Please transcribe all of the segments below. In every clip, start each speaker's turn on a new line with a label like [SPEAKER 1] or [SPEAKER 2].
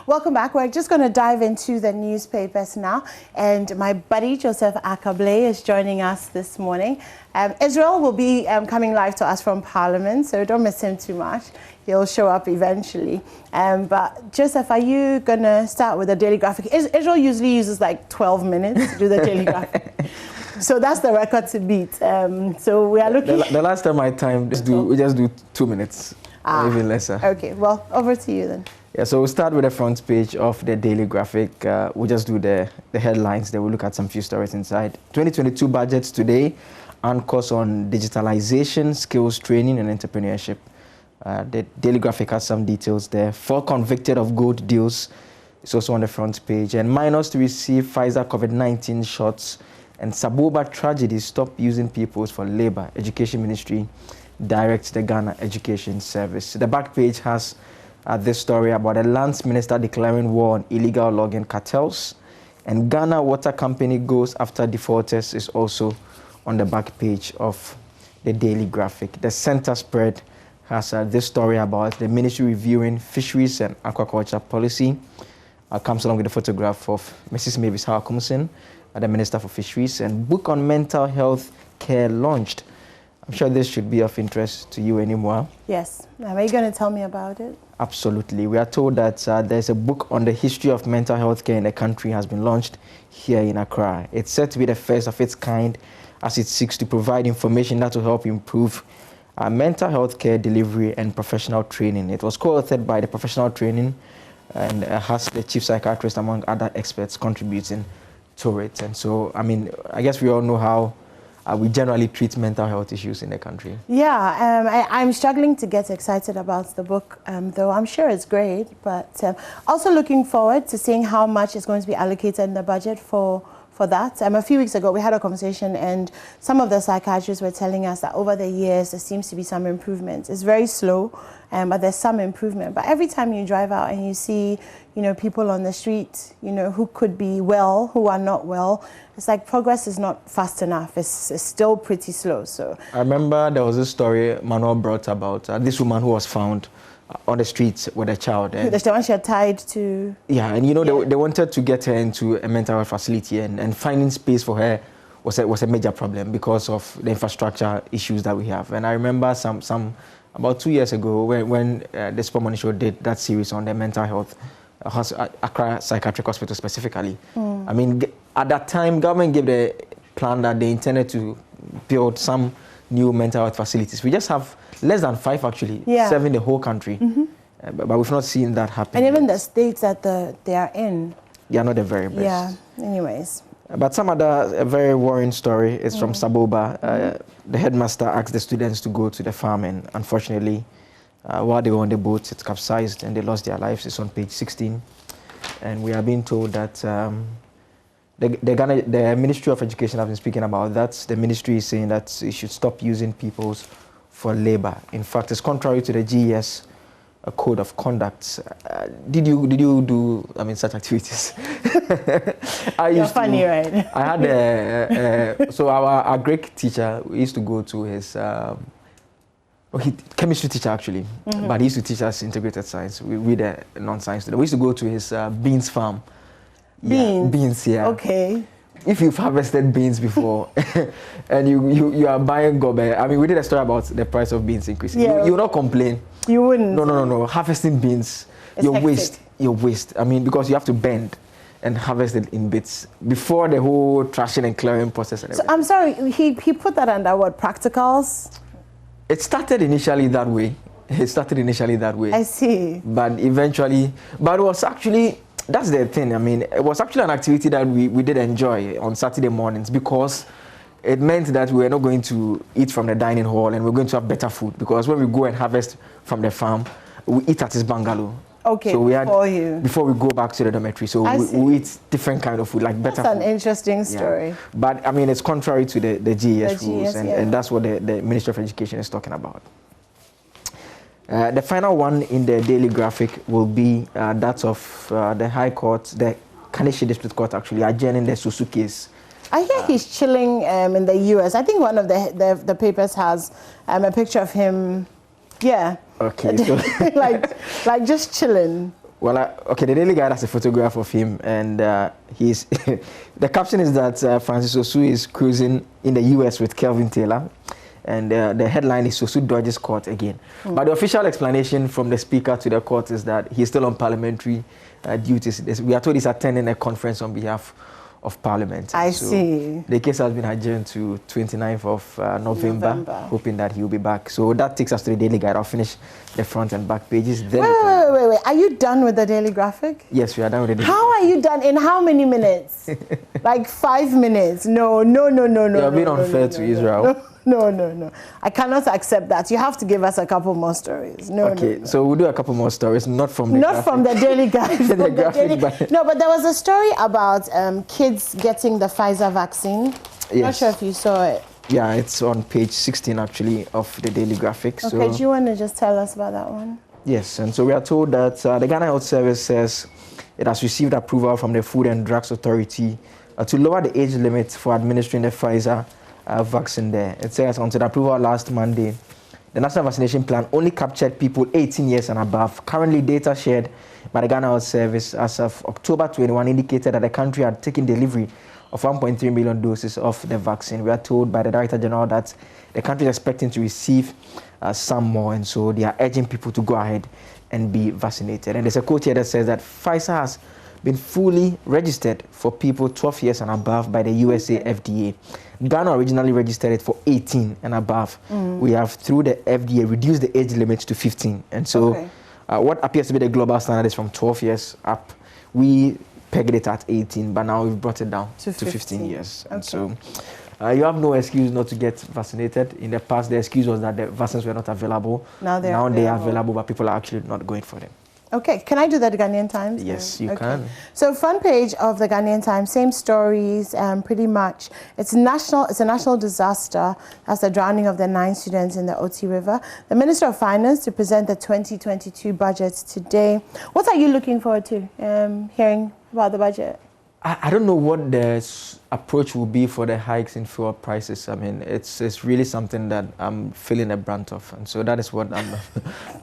[SPEAKER 1] Welcome back. We're just going to dive into the newspapers now. And my buddy, Joseph Akable, is joining us this morning. Israel will be coming live to us from Parliament, so don't miss him too much. He'll show up eventually. But Joseph, are you going to start with the daily graphic? Israel usually uses like 12 minutes to do the daily graphic. So that's the record to beat. So we are looking...
[SPEAKER 2] The last time I timed, we just do 2 minutes, or even lesser.
[SPEAKER 1] Okay, well, over to you then.
[SPEAKER 2] Yeah, so we'll start with the front page of the daily graphic. We'll just do the headlines, then we'll look at some few stories inside. 2022 budgets today, anchors on digitalization, skills training, and entrepreneurship. The daily graphic has some details there. 4 convicted of gold deals. It's also on the front page. And minors to receive Pfizer COVID-19 shots. And Saboba tragedy, stop using peoples for labor. Education Ministry directs the Ghana Education Service. The back page has this story about the lands minister declaring war on illegal logging cartels. And Ghana Water Company goes after defaulters is also on the back page of the daily graphic. The center spread has this story about the ministry reviewing fisheries and aquaculture policy. Comes along with a photograph of Mrs. Mavis Howard-Kumsin, the Minister for Fisheries, and book on mental health care launched. I'm sure this should be of interest to you anymore.
[SPEAKER 1] Yes. Are you going to tell me about it?
[SPEAKER 2] Absolutely. We are told that there's a book on the history of mental health care in the country has been launched here in Accra. It's said to be the first of its kind as it seeks to provide information that will help improve mental health care delivery and professional training. It was co-authored by the professional training and has the chief psychiatrist among other experts contributing to it. And so, I mean, I guess we all know how we generally treat mental health issues in the country.
[SPEAKER 1] Yeah, I'm struggling to get excited about the book, though I'm sure it's great. But also looking forward to seeing how much is going to be allocated in the budget for that. A few weeks ago, we had a conversation, and some of the psychiatrists were telling us that over the years, there seems to be some improvement. It's very slow, but there's some improvement. But every time you drive out and you see, people on the street, who could be well, who are not well, it's like progress is not fast enough. It's still pretty slow. So
[SPEAKER 2] I remember there was a story Manuel brought about this woman who was found on the streets with a child. And
[SPEAKER 1] the one she had tied to...
[SPEAKER 2] Yeah, and they wanted to get her into a mental health facility, and finding space for her was a major problem because of the infrastructure issues that we have. And I remember some about 2 years ago when the Sport Money Show did that series on the mental health, Accra Psychiatric Hospital specifically. I mean, at that time, government gave the plan that they intended to build some new mental health facilities. We just have less than 5 actually, serving the whole country. But we've not seen that happen.
[SPEAKER 1] And even the states that they are in.
[SPEAKER 2] They are not the very best.
[SPEAKER 1] Yeah, anyways.
[SPEAKER 2] But some other very worrying story is from Saboba. The headmaster asked the students to go to the farm, and unfortunately, while they were on the boat, it capsized and they lost their lives. It's on page 16. And we are being told that the Ministry of Education have been speaking about that. The ministry is saying that it should stop using peoples for labor. In fact, it's contrary to the GES code of conduct. Did you do such activities?
[SPEAKER 1] You're funny, right?
[SPEAKER 2] I had so our Greek teacher, we used to go to his chemistry teacher actually, but he used to teach us integrated science. We the non-science student. We used to go to his beans farm.
[SPEAKER 1] Beans?
[SPEAKER 2] Yeah, beans, yeah.
[SPEAKER 1] Okay.
[SPEAKER 2] If you've harvested beans before and you are buying gobe, I mean, we did a story about the price of beans increasing.
[SPEAKER 1] Yeah.
[SPEAKER 2] You will not complain.
[SPEAKER 1] You wouldn't.
[SPEAKER 2] No. Harvesting beans, your waste. I mean, because you have to bend and harvest it in bits before the whole trashing and clearing process and everything.
[SPEAKER 1] So I'm sorry, he put that under what, practicals?
[SPEAKER 2] It started initially that way. I see. But eventually, it was actually, that's the thing. I mean, it was actually an activity that we did enjoy on Saturday mornings because it meant that we were not going to eat from the dining hall and we're going to have better food, because when we go and harvest from the farm, we eat at his bungalow.
[SPEAKER 1] Okay,
[SPEAKER 2] so
[SPEAKER 1] before
[SPEAKER 2] we go back to the dormitory. So we eat different kind of food, like better food.
[SPEAKER 1] That's an interesting story.
[SPEAKER 2] Yeah. But I mean, it's contrary to the GES rules, and that's what the Ministry of Education is talking about. The final one in the daily graphic will be that of the High Court, the Kaneshie District Court actually adjourning the Susu case.
[SPEAKER 1] I hear he's chilling in the US. I think one of the papers has a picture of him. Yeah.
[SPEAKER 2] Okay. So
[SPEAKER 1] like just chilling.
[SPEAKER 2] Well, okay, the Daily Guide has a photograph of him, and he's the caption is that Francis Osu is cruising in the U.S. with Kelvin Taylor, and the headline is Osu dodges court again. But the official explanation from the speaker to the court is that he's still on parliamentary duties. We are told he's attending a conference on behalf of Parliament.
[SPEAKER 1] I see.
[SPEAKER 2] The case has been adjourned to 29th of November, hoping that he'll be back. So that takes us to the Daily Guide. I'll finish the front and back pages. Then
[SPEAKER 1] wait. Are you done with the Daily Graphic?
[SPEAKER 2] Yes, we are done with the Daily
[SPEAKER 1] How are you done? In how many minutes? Like 5 minutes? No.
[SPEAKER 2] You're being unfair to Israel.
[SPEAKER 1] No. I cannot accept that. You have to give us a couple more stories. No.
[SPEAKER 2] So we'll do a couple more stories, not from the
[SPEAKER 1] Daily Guide. No, but there was a story about kids getting the Pfizer vaccine. Yes. Not sure if you saw it.
[SPEAKER 2] Yeah, it's on page 16 actually of the Daily Graphic.
[SPEAKER 1] Okay, do you want to just tell us about that one?
[SPEAKER 2] Yes, and so we are told that the Ghana Health Service says it has received approval from the Food and Drugs Authority to lower the age limit for administering the Pfizer vaccine there. It says until the approval last Monday, the National Vaccination Plan only captured people 18 years and above. Currently, data shared by the Ghana Health Service as of October 21 indicated that the country had taken delivery of 1.3 million doses of the vaccine. We are told by the Director General that the country is expecting to receive some more, and so they are urging people to go ahead and be vaccinated. And there's a quote here that says that Pfizer has been fully registered for people 12 years and above by the USA FDA. Ghana originally registered it for 18 and above. We have, through the FDA, reduced the age limit to 15. And so what appears to be the global standard is from 12 years up. We pegged it at 18, but now we've brought it down to 15 years. And so you have no excuse not to get vaccinated. In the past, the excuse was that the vaccines were not available. Now they are available, but people are actually not going for them.
[SPEAKER 1] Okay, can I do that Ghanaian Times?
[SPEAKER 2] Yes, you can.
[SPEAKER 1] So front page of the Ghanaian Times, same stories, pretty much. It's a national disaster. That's the drowning of the 9 students in the Oti River. The Minister of Finance to present the 2022 budget today. What are you looking forward to hearing about the budget?
[SPEAKER 2] I don't know what the approach will be for the hikes in fuel prices. I mean, it's really something that I'm feeling the brunt of, and so that is what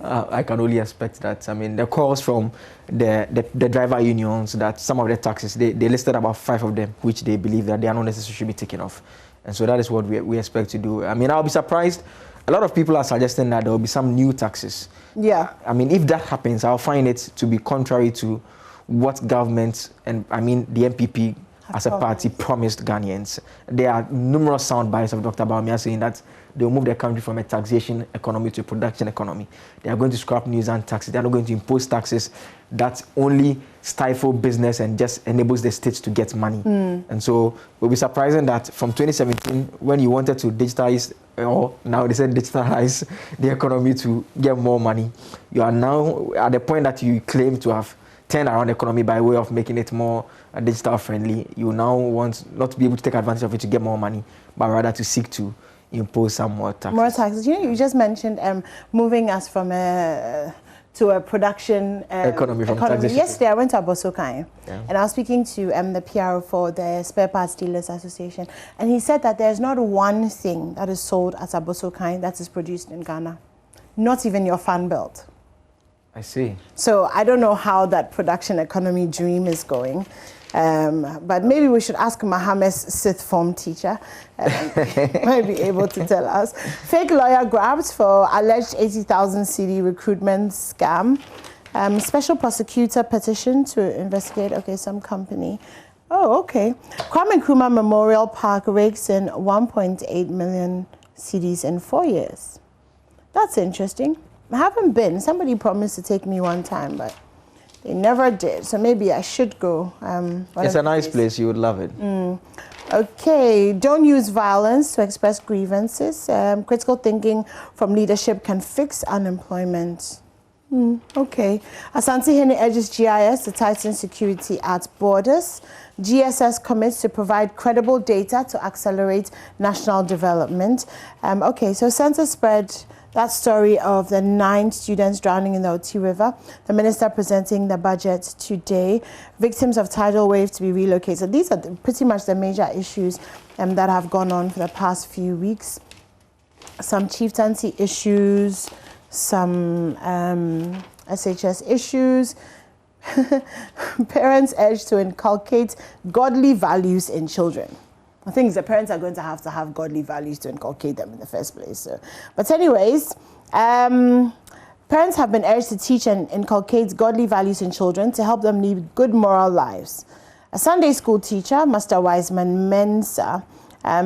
[SPEAKER 2] I can only expect. That, I mean, the calls from the driver unions that some of the taxes, they listed about 5 of them, which they believe that they are not necessarily should be taken off, and so that is what we expect to do. I mean, I'll be surprised. A lot of people are suggesting that there will be some new taxes. Yeah. I mean, if that happens, I'll find it to be contrary to what government and I mean the MPP as a party promised Ghanaians. There are numerous sound bites of Dr. Bawumia saying that they will move the country from a taxation economy to a production economy. They are going to scrap news and taxes. They are not going to impose taxes that only stifle business and just enables the states to get money. And so it will be surprising that from 2017, when you wanted to digitize, or now they said digitalize the economy to get more money, you are now at the point that you claim to have turn around the economy by way of making it more digital friendly. You now want not to be able to take advantage of it to get more money, but rather to seek to impose some more taxes. More taxes.
[SPEAKER 1] You know, you just mentioned moving us from to a production
[SPEAKER 2] economy.
[SPEAKER 1] Yesterday, I went to Abosokai, and I was speaking to the PRO for the Spare Parts Dealers Association, and he said that there's not one thing that is sold at Abosokai that is produced in Ghana, not even your fan belt.
[SPEAKER 2] I see.
[SPEAKER 1] So I don't know how that production economy dream is going, but maybe we should ask Mohammed's sixth form teacher. Might be able to tell us. Fake lawyer grabs for alleged 80,000 CD recruitment scam. Special prosecutor petition to investigate, some company. Oh, okay. Kwame Nkrumah Memorial Park rakes in 1.8 million CDs in 4 years. That's interesting. I haven't been. Somebody promised to take me one time, but they never did. So maybe I should go.
[SPEAKER 2] It's a nice place. You would love it.
[SPEAKER 1] Okay. Don't use violence to express grievances. Critical thinking from leadership can fix unemployment. Okay. Asante Hene urges GIS to tighten security at borders. GSS commits to provide credible data to accelerate national development. Okay, so census spread that story of the 9 students drowning in the Oti River. The minister presenting the budget today. Victims of tidal wave to be relocated. These are pretty much the major issues that have gone on for the past few weeks. Some chieftaincy issues, some SHS issues. Parents urged to inculcate godly values in children. I think the parents are going to have godly values to inculcate them in the first place. So. But anyways, parents have been urged to teach and inculcate godly values in children to help them lead good moral lives. A Sunday school teacher, Master Wiseman Mensah,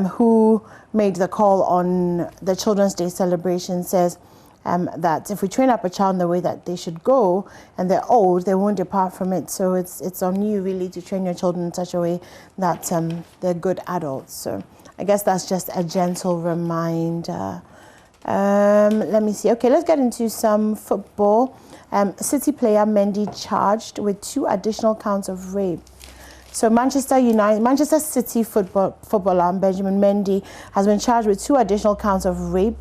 [SPEAKER 1] who made the call on the Children's Day celebration, says that if we train up a child in the way that they should go and they're old, they won't depart from it. So it's on you really to train your children in such a way that they're good adults. So I guess that's just a gentle reminder. Let me see. Okay, let's get into some football. City player Mendy charged with 2 additional counts of rape. So Manchester City footballer Benjamin Mendy has been charged with 2 additional counts of rape.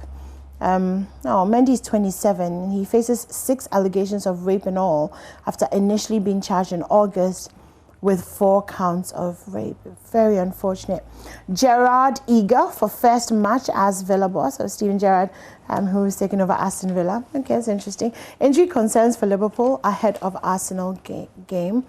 [SPEAKER 1] Mendy is 27 and he faces 6 allegations of rape in all after initially being charged in August with 4 counts of rape. Very unfortunate. Gerrard eager for first match as Villa boss. So Steven Gerrard, who is taking over Aston Villa. Okay, that's interesting. Injury concerns for Liverpool ahead of Arsenal game.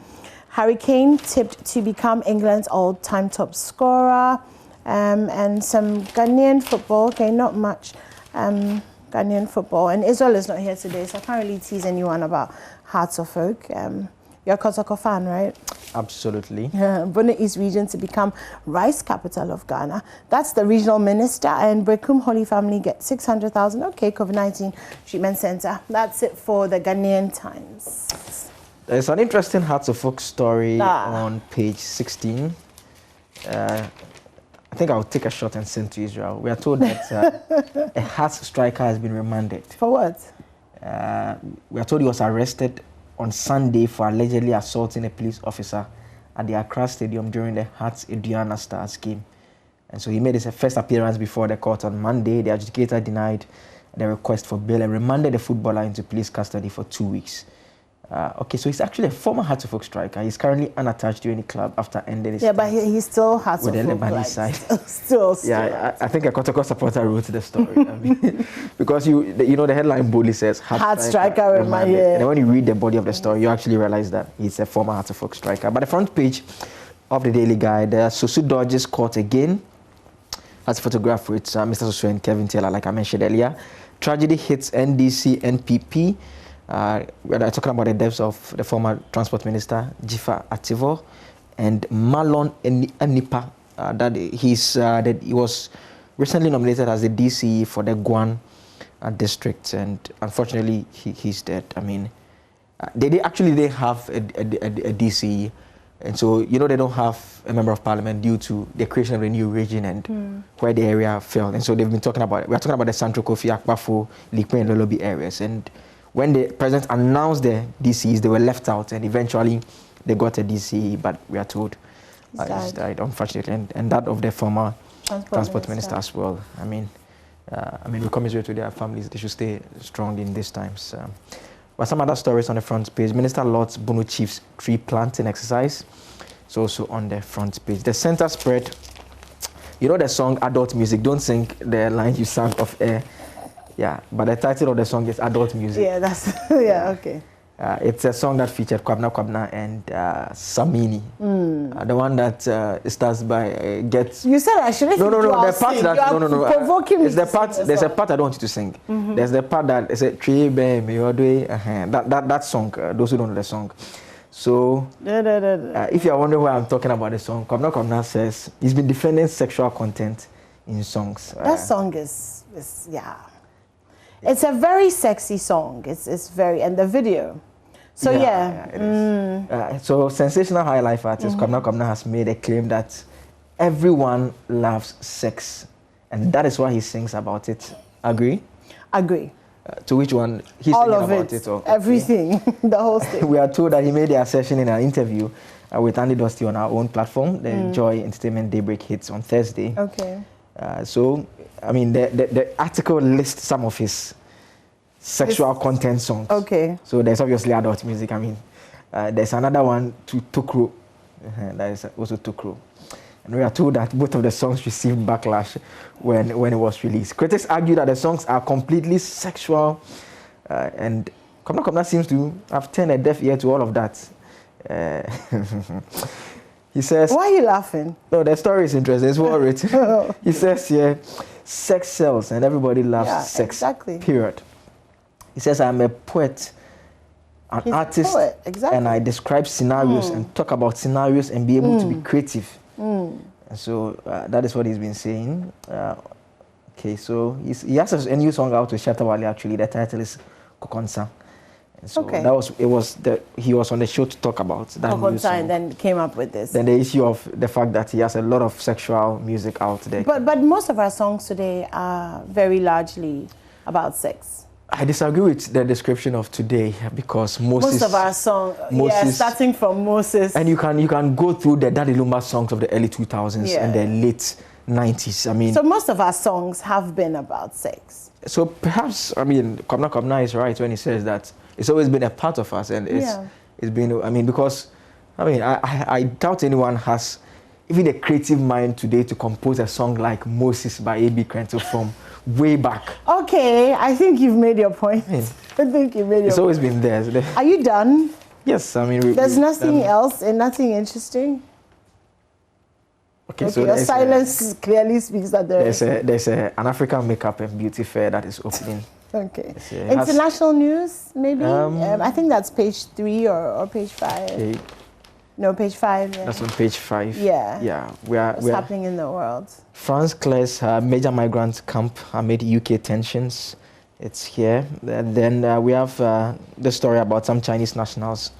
[SPEAKER 1] Harry Kane tipped to become England's all-time top scorer. And some Ghanaian football. Okay, not much. Ghanaian football, and Israel is not here today, so I can't really tease anyone about Hearts of Oak. You're a Kotoko fan, right?
[SPEAKER 2] Absolutely.
[SPEAKER 1] Bono East region to become rice capital of Ghana. That's the regional minister, and Brekum Holy Family get 600,000. Okay, COVID-19 treatment center. That's it for the Ghanaian Times.
[SPEAKER 2] There's an interesting Hearts of Oak story on page 16. I think I'll take a shot and send to Israel. We are told that a Hearts striker has been remanded.
[SPEAKER 1] For what?
[SPEAKER 2] We are told he was arrested on Sunday for allegedly assaulting a police officer at the Accra Stadium during the Hearts Aduana Stars game. And so he made his first appearance before the court on Monday. The adjudicator denied the request for bail and remanded the footballer into police custody for 2 weeks. Okay, so he's actually a former Hearts of Oak striker. He's currently unattached to any club after ending his
[SPEAKER 1] but he still Hearts of Oak.
[SPEAKER 2] With the Lebanese side.
[SPEAKER 1] still.
[SPEAKER 2] Yeah, I think a Kotoko supporter wrote the story. I mean, because you know the headline boldly says
[SPEAKER 1] Hearts striker remanded.
[SPEAKER 2] And then when you read the body of the story, you actually realize that he's a former Hearts of Oak striker. But the front page of the Daily Guide, Sosu dodges court again. As a photograph with Mr. Sosu and Kevin Taylor, like I mentioned earlier. Tragedy hits NDC, NPP. We're talking about the deaths of the former Transport Minister, Jifa Ativo, and Malon Anipa, that he was recently nominated as the DCE for the Guan district, and unfortunately, he's dead. I mean, they actually have a DCE, and so, you know, they don't have a member of parliament due to the creation of a new region and where the area fell. And so they've been talking about it. We're talking about the Central Kofi, Akpafo, Likpe, and Lolobi areas. And when the president announced the DCs, they were left out, and eventually they got a DCE, but we are told he's died, unfortunately, and that of the former transport minister as well. I mean, we commiserate with their families. They should stay strong in these times. But some other stories on the front page. Minister Lord's Bono Chief's tree planting exercise. It's also on the front page. The center spread. You know the song Adult Music. Don't sing the line you sang off air. Yeah, but the title of the song is Adult Music.
[SPEAKER 1] Yeah, that's okay.
[SPEAKER 2] It's a song that featured Kwabna and Samini. The one that starts by gets.
[SPEAKER 1] You said I shouldn't.
[SPEAKER 2] No. The part
[SPEAKER 1] sing.
[SPEAKER 2] that
[SPEAKER 1] Provoking me.
[SPEAKER 2] It's the part. There's a part I don't want you to sing. There's the part that is a tree bear me your way. That song. Those who don't know the song. So if you are wondering why I'm talking about the song, Kwabna says he's been defending sexual content in songs.
[SPEAKER 1] That song is yeah. It's a very sexy song. It's very, and the video. So yeah.
[SPEAKER 2] It is. So sensational high life artist Kwabna has made a claim that everyone loves sex, and that is why he sings about it. Agree?
[SPEAKER 1] Agree.
[SPEAKER 2] To which one? He's
[SPEAKER 1] all
[SPEAKER 2] singing
[SPEAKER 1] of
[SPEAKER 2] about
[SPEAKER 1] it.
[SPEAKER 2] Or,
[SPEAKER 1] everything. The whole thing.
[SPEAKER 2] We are told that he made the assertion in an interview with Andy Dusty on our own platform, the Joy Entertainment Daybreak Hits on Thursday.
[SPEAKER 1] Okay.
[SPEAKER 2] So, I mean, the article lists some of his sexual content songs.
[SPEAKER 1] Okay.
[SPEAKER 2] So there's obviously adult music. I mean, there's another one to Tukro. That is also Tukro. And we are told that both of the songs received backlash when it was released. Critics argue that the songs are completely sexual, and Kwabna seems to have turned a deaf ear to all of that. He says...
[SPEAKER 1] Why are you laughing?
[SPEAKER 2] No, the story is interesting. It's well written. He says here, sex sells and everybody loves sex.
[SPEAKER 1] Exactly.
[SPEAKER 2] Period. He says, I'm a poet, an artist, and I describe scenarios and talk about scenarios and be able to be creative. And so that is what he's been saying. Okay, so he has a new song out with Shatta Wale, actually. The title is Kokonsa. So he was on the show to talk about that new song.
[SPEAKER 1] And then came up with this.
[SPEAKER 2] Then the issue of the fact that he has a lot of sexual music out there.
[SPEAKER 1] But most of our songs today are very largely about sex.
[SPEAKER 2] I disagree with the description of today because
[SPEAKER 1] most of our songs, starting from Moses.
[SPEAKER 2] And you can go through the Daddy Lumba songs of the early 2000s and the late 90s. I mean,
[SPEAKER 1] so most of our songs have been about sex.
[SPEAKER 2] So perhaps, I mean, Kamna is right when he says that it's always been a part of us, and it's been, I mean, because, I mean, I doubt anyone has even a creative mind today to compose a song like Moses by A.B. Krento from way back.
[SPEAKER 1] Okay, I think you've made your point. I think you've made your point.
[SPEAKER 2] It's always been there.
[SPEAKER 1] Are you done?
[SPEAKER 2] Yes, I mean...
[SPEAKER 1] There's nothing else and nothing interesting? Okay, so your silence clearly speaks that there's
[SPEAKER 2] an African makeup and beauty fair that is opening.
[SPEAKER 1] Okay. International news, maybe? I think that's page 3 or page 5. Okay. No, page 5. Yeah.
[SPEAKER 2] That's on page 5.
[SPEAKER 1] Yeah.
[SPEAKER 2] Yeah.
[SPEAKER 1] What's happening in the world?
[SPEAKER 2] France clears her major migrant camp amid UK tensions. It's here. Then we have the story about some Chinese nationals.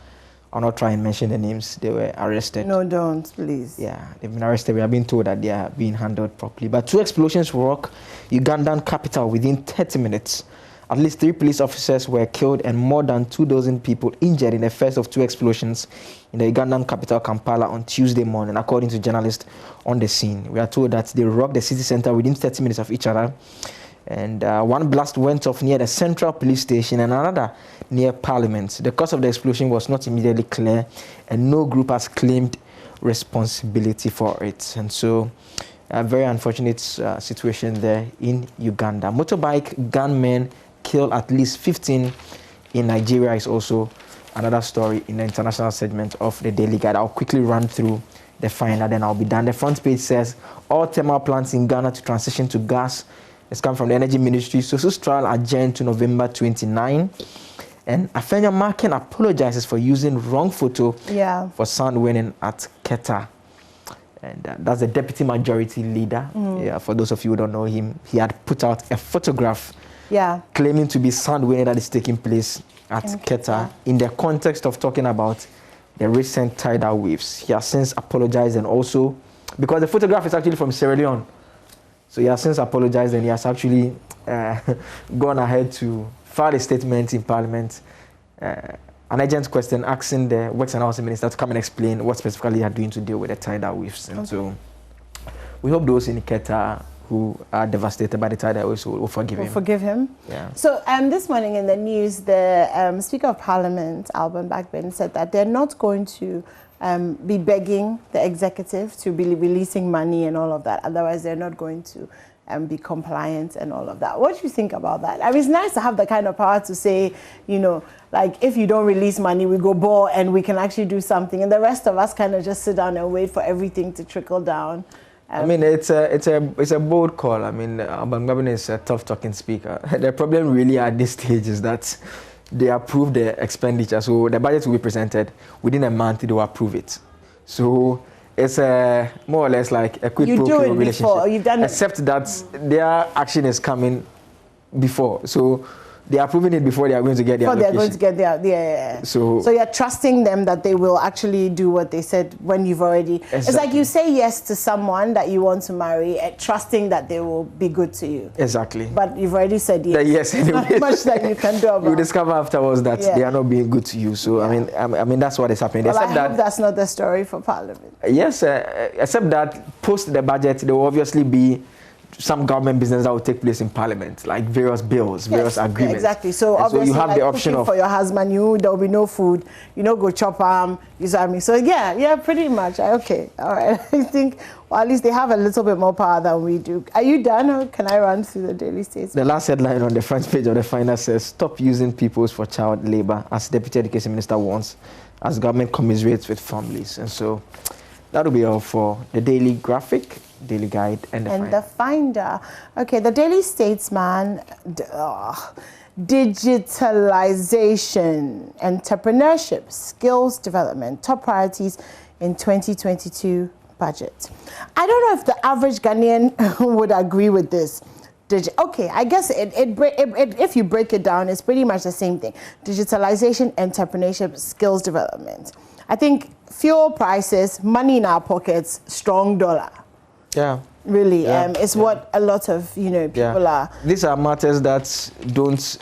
[SPEAKER 2] I'll not try and mention the names. They were arrested.
[SPEAKER 1] No, don't, please.
[SPEAKER 2] Yeah, they've been arrested. We have been told that they are being handled properly. But 2 explosions rock Ugandan capital within 30 minutes. At least 3 police officers were killed and more than 24 people injured in the first of 2 explosions in the Ugandan capital, Kampala, on Tuesday morning, according to journalists on the scene. We are told that they rocked the city center within 30 minutes of each other. And 1 blast went off near the central police station and another near Parliament. The cause of the explosion was not immediately clear, and no group has claimed responsibility for it. And so, a very unfortunate situation there in Uganda. Motorbike gunmen kill at least 15 in Nigeria is also another story in the international segment of the Daily Guide. I'll quickly run through the final, then I'll be done. The front page says, all thermal plants in Ghana to transition to gas. It's come from the Energy Ministry. So this trial adjourned to November 29. And Afenya Marken apologizes for using wrong photo for sound winning at Keta. And that's the deputy majority leader. Yeah, for those of you who don't know him, he had put out a photograph claiming to be sound winning that is taking place at Keta in the context of talking about the recent tidal waves. He has since apologized, and also because the photograph is actually from Sierra Leone. So he has since apologized, and he has actually gone ahead to file a statement in Parliament, an urgent question asking the Works and Housing Minister to come and explain what specifically they are doing to deal with the tidal waves. And so we hope those in Keta who are devastated by the tidal waves will forgive him.
[SPEAKER 1] Forgive him?
[SPEAKER 2] Yeah.
[SPEAKER 1] So this morning in the news, the Speaker of Parliament, Alban Bagbin, said that they're not going to be begging the executive to be releasing money and all of that. Otherwise, they're not going to be compliant and all of that. What do you think about that? I mean, it's nice to have the kind of power to say, you know, like, if you don't release money, we go ball and we can actually do something. And the rest of us kind of just sit down and wait for everything to trickle down.
[SPEAKER 2] I mean, it's a bold call. I mean, Alban Bagbin is a tough-talking speaker. The problem really at this stage is that they approve the expenditure. So the budget will be presented within a month. They will approve it. So it's more or less like a quid pro quo relationship. Before. You've done except that their action is coming before. So they are approving it before they are going to get their allocation. They're going to get their So
[SPEAKER 1] you're trusting them that they will actually do what they said when you've already... Exactly. It's like you say yes to someone that you want to marry, trusting that they will be good to you.
[SPEAKER 2] Exactly.
[SPEAKER 1] But you've already said yes.
[SPEAKER 2] Yes.
[SPEAKER 1] There's not much that you can do about it.
[SPEAKER 2] You discover afterwards that they are not being good to you. So, I mean, that's what is happening.
[SPEAKER 1] Well, I hope that's not the story for Parliament.
[SPEAKER 2] Yes, except that post the budget, there will obviously be some government business that will take place in Parliament, like various bills, various agreements.
[SPEAKER 1] Exactly. So
[SPEAKER 2] and
[SPEAKER 1] obviously,
[SPEAKER 2] so you have the option of
[SPEAKER 1] for your husband, there will be no food. Go chop you see what I mean? So yeah, pretty much. Okay, all right. I think at least they have a little bit more power than we do. Are you done, or can I run through the daily states?
[SPEAKER 2] The last headline on the front page of the Finance says, "Stop using peoples for child labor," as Deputy Education Minister warns, as government commiserates with families. And so that'll be all for the daily graphic, daily guide, and the
[SPEAKER 1] Finder. Okay, the Daily Statesman, digitalization, entrepreneurship, skills development, top priorities in 2022 budget. I don't know if the average Ghanaian would agree with this. Okay, I guess if you break it down, it's pretty much the same thing. Digitalization, entrepreneurship, skills development. I think fuel prices, money in our pockets, strong dollar.
[SPEAKER 2] Yeah.
[SPEAKER 1] Really, it's what a lot of people are.
[SPEAKER 2] These are matters that don't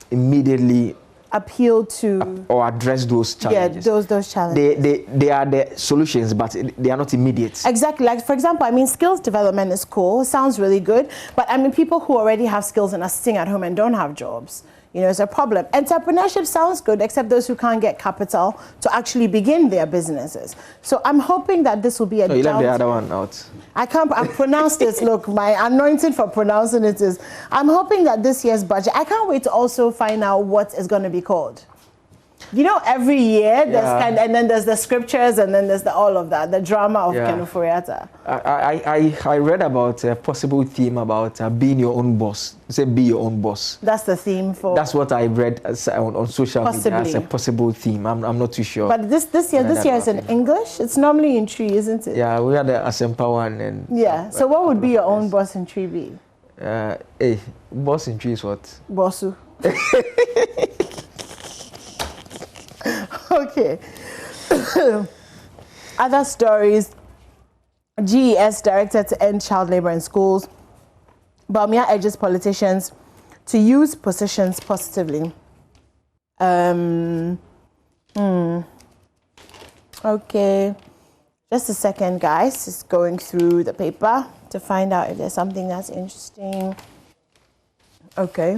[SPEAKER 2] immediately
[SPEAKER 1] appeal to
[SPEAKER 2] or address those challenges.
[SPEAKER 1] Yeah, those challenges.
[SPEAKER 2] They are the solutions, but they are not immediate.
[SPEAKER 1] Exactly. Like for example, I mean, skills development is cool. It sounds really good, but I mean, people who already have skills and are sitting at home and don't have jobs, is a problem. Entrepreneurship sounds good, except those who can't get capital to actually begin their businesses. So I'm hoping that this will be a.
[SPEAKER 2] You left the other one out.
[SPEAKER 1] I pronounced it. Look, my anointing for pronouncing it is. I'm hoping that this year's budget. I can't wait to also find out what it's going to be called. Every year there's and then there's the scriptures, and then there's all of that, the drama of Kenuforiata.
[SPEAKER 2] I read about a possible theme about being your own boss. You say be your own boss.
[SPEAKER 1] That's the theme for.
[SPEAKER 2] That's what I read on social media as a possible theme. I'm not too sure.
[SPEAKER 1] But this year is in English. It's normally in Tree, isn't it?
[SPEAKER 2] Yeah, we had the Asempa one and.
[SPEAKER 1] Yeah. So what would be your own boss in Tree be?
[SPEAKER 2] Boss in Tree is what?
[SPEAKER 1] Bossu. Okay. Other stories. GES directed to end child labor in schools. Bawumia urges politicians to use positions positively. Okay. Just a second, guys. Just going through the paper to find out if there's something that's interesting. Okay.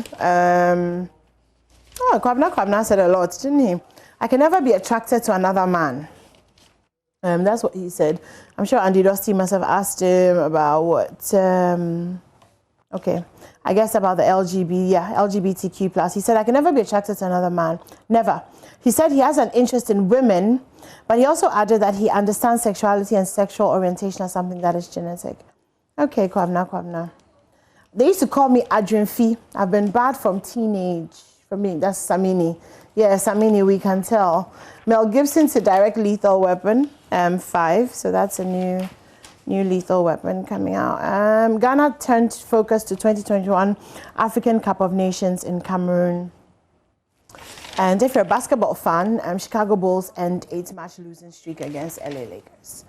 [SPEAKER 1] Kwabna said a lot, didn't he? I can never be attracted to another man. That's what he said. I'm sure Andy Dosty must have asked him about what. Okay, I guess about the LGBTQ plus. He said, I can never be attracted to another man. Never. He said he has an interest in women, but he also added that he understands sexuality and sexual orientation as something that is genetic. Okay, Kwabna. They used to call me Adrinfi. I've been bad from teenage. For me, that's Samini. Yeah, Samini, we can tell. Mel Gibson to direct Lethal Weapon 5. So that's a new Lethal Weapon coming out. Ghana turned focus to 2021 African Cup of Nations in Cameroon. And if you're a basketball fan, Chicago Bulls end 8-match losing streak against LA Lakers.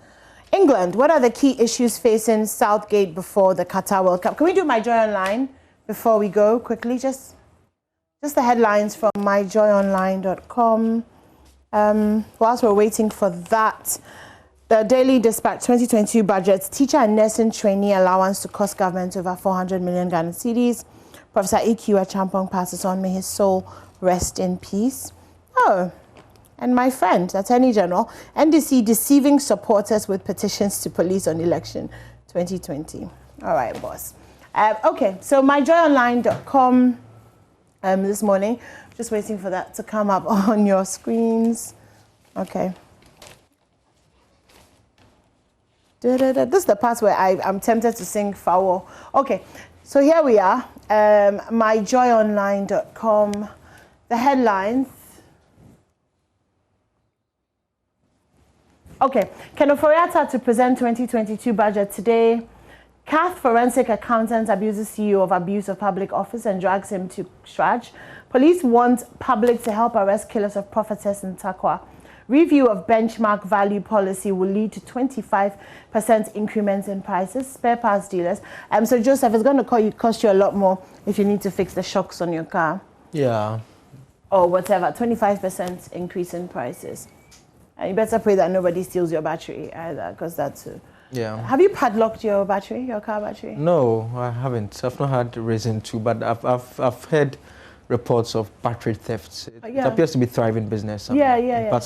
[SPEAKER 1] England, what are the key issues facing Southgate before the Qatar World Cup? Can we do MyJoyOnline before we go quickly? Just the headlines from MyJoyOnline.com. Whilst we're waiting for that, the Daily Dispatch 2022 budget, teacher and nursing trainee allowance to cost government over 400 million Ghana cedis. Professor Ikiwa Champong passes on, may his soul rest in peace. Oh, and my friend, Attorney General, NDC deceiving supporters with petitions to police on election 2020. All right, boss. Okay, so MyJoyOnline.com. This morning, just waiting for that to come up on your screens. Okay. This is the part where I'm tempted to sing foul. Okay, so here we are, MyJoyOnline.com. The headlines. Okay, Kenuforiata to present 2022 budget today. Cath forensic accountant abuses CEO of abuse of public office and drags him to Shraj. Police want public to help arrest killers of prophetess in Takwa. Review of benchmark value policy will lead to 25% increments in prices. Spare parts dealers. So Joseph, it's going to cost you a lot more if you need to fix the shocks on your car.
[SPEAKER 2] Yeah.
[SPEAKER 1] Or whatever. 25% increase in prices. And you better pray that nobody steals your battery either, because that's
[SPEAKER 2] Yeah.
[SPEAKER 1] Have you padlocked your battery, your car battery?
[SPEAKER 2] No, I haven't. I've not had reason to, but I've heard reports of battery thefts. It appears to be thriving business.
[SPEAKER 1] So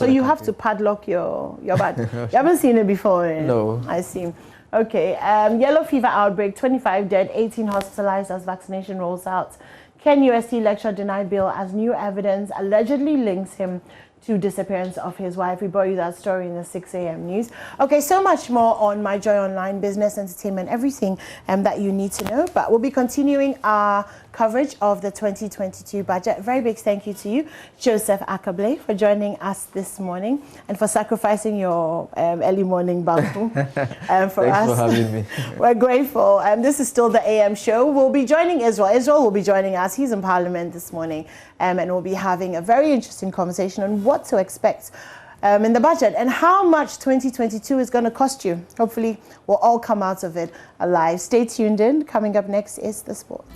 [SPEAKER 1] you have to padlock your battery. You haven't seen it before?
[SPEAKER 2] No.
[SPEAKER 1] I see. Okay. Yellow fever outbreak, 25 dead, 18 hospitalized as vaccination rolls out. Ken UST lecturer denied bail as new evidence allegedly links him to disappearance of his wife. We brought you that story in the 6 a.m. news. Okay, so much more on MyJoyOnline, business, entertainment, everything that you need to know. But we'll be continuing our coverage of the 2022 budget. Very big thank you to you, Joseph Akable, for joining us this morning and for sacrificing your early morning banku for
[SPEAKER 2] Thanks
[SPEAKER 1] us.
[SPEAKER 2] for having me.
[SPEAKER 1] We're grateful. This is still the AM show. We'll be joining Israel. Israel will be joining us. He's in Parliament this morning, and we'll be having a very interesting conversation on what to expect in the budget and how much 2022 is going to cost you. Hopefully, we'll all come out of it alive. Stay tuned in. Coming up next is the sports.